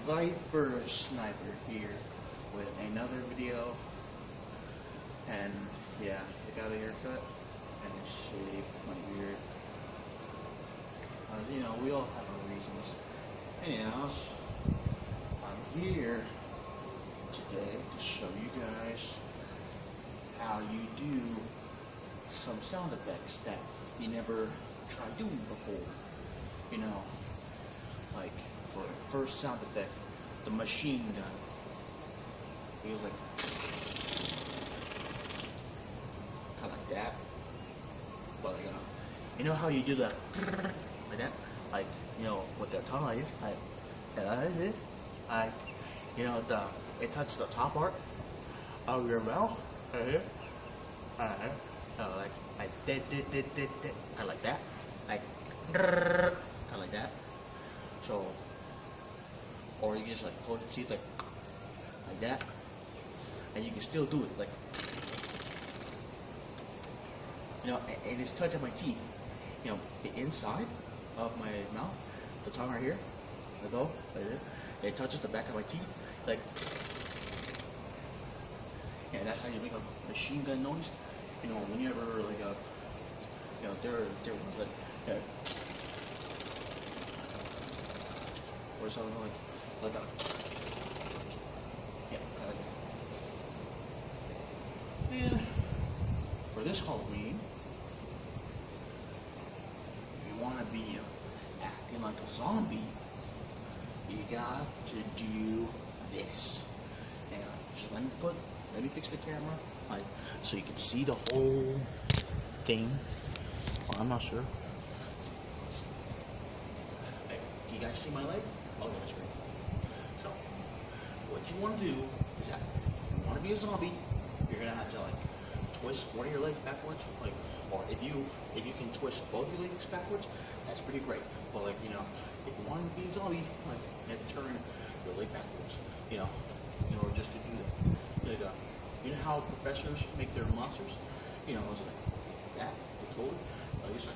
Viper Sniper here with another video, and yeah, I got a haircut and I shaved my beard. You know, we all have our reasons. Anyhows, I'm here today to show you guys how you do some sound effects that you never tried doing before. You know, like for the first sound effect, the machine gun. He was like kind of like that, but like, you know how you do that like that, like, you know what the tongue is, like that is it, like, you know, it touches the top part of your mouth, right here, like kind of like that, like kind of like that. So, or you can just like close your teeth like that, and you can still do it like, you know, and it's touching my teeth, you know, the inside of my mouth, the tongue right here, like it touches the back of my teeth, like, yeah, that's how you make a machine gun noise. You know, whenever like you know, they're like, or something like a, yeah, and for this Halloween, you want to be acting like a zombie, you got to do this. And just let me fix the camera, like, so you can see the whole thing. Well, I'm not sure. Hey, do you guys see my leg? Oh, that's great. So, what you want to do is that if you want to be a zombie, you're gonna have to like twist one of your legs backwards, like, or if you can twist both your legs backwards, that's pretty great. But like, you know, if you want to be a zombie, like, you have to turn your leg backwards, you know, in order just to do that. Like, you know how professors make their monsters? You know, it's like that, control it, like it's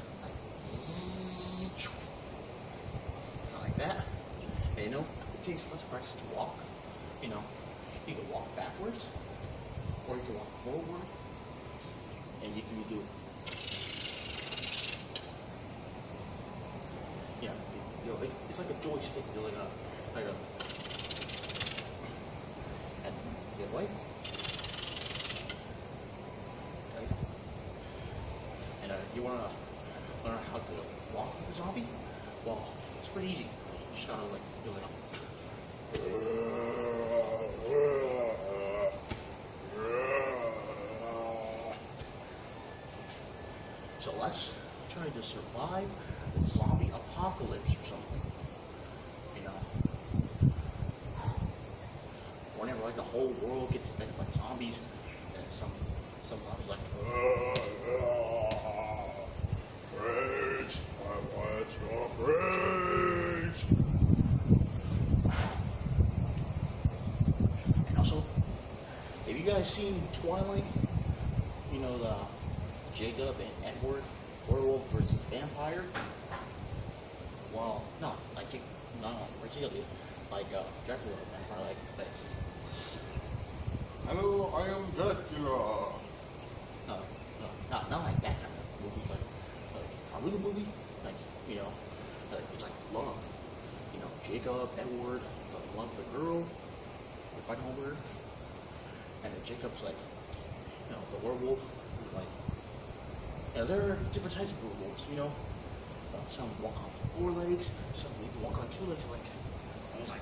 like that. And you know, it takes much practice to walk. You know, you can walk backwards, or you can walk forward, and you can do it. Yeah, you know, it's like a joystick. You're like a and the other way. Okay. And you want to learn how to walk like a zombie? Well, it's pretty easy. You just gotta like do like. So let's try to survive the zombie apocalypse or something. You know, whenever like the whole world gets affected by zombies, and some zombies like, rage, I want your rage. And also, have you guys seen Twilight? You know, the Jacob and Edward, werewolf versus vampire. Well, no, like particularly like Dracula vampire, like. Hello, I am Dracula. No, not like that kind of movie, like a real movie, like, you know, like it's like love. You know, Jacob, Edward, fell in love with a girl, they're fighting over her, and then Jacob's like, you know, the werewolf, like. Now, there are different types of werewolves, you know. Some walk on 4 legs, some walk on 2 legs, like, and it's like.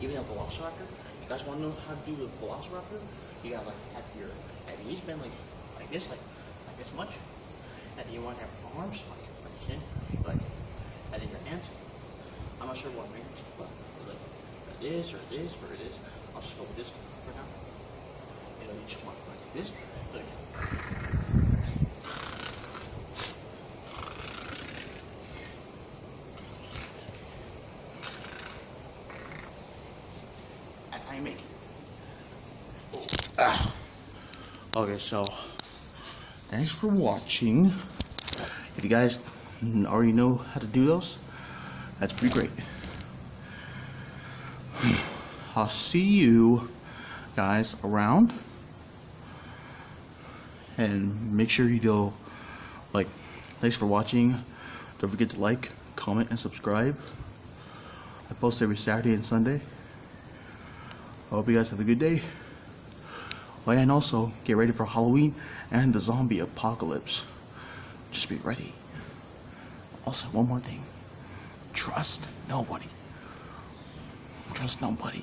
Even a velociraptor. You guys want to know how to do a velociraptor? You gotta like have your knees bent like this, like this much, and then you want to have arms like this, like. And then your hands, I'm not sure what fingers, but like this or this or this. I'll just go with this for now. You know, you just want like this, like. That's how you make it. Oh. Okay, so thanks for watching. If you guys already know how to do those, that's pretty great. I'll see you guys around, and make sure you do like. Thanks for watching. Don't forget to like, comment, and subscribe. I post every Saturday and Sunday. I hope you guys have a good day. Oh yeah, and also get ready for Halloween and the zombie apocalypse. Just be ready. Also, one more thing. Trust nobody. Trust nobody.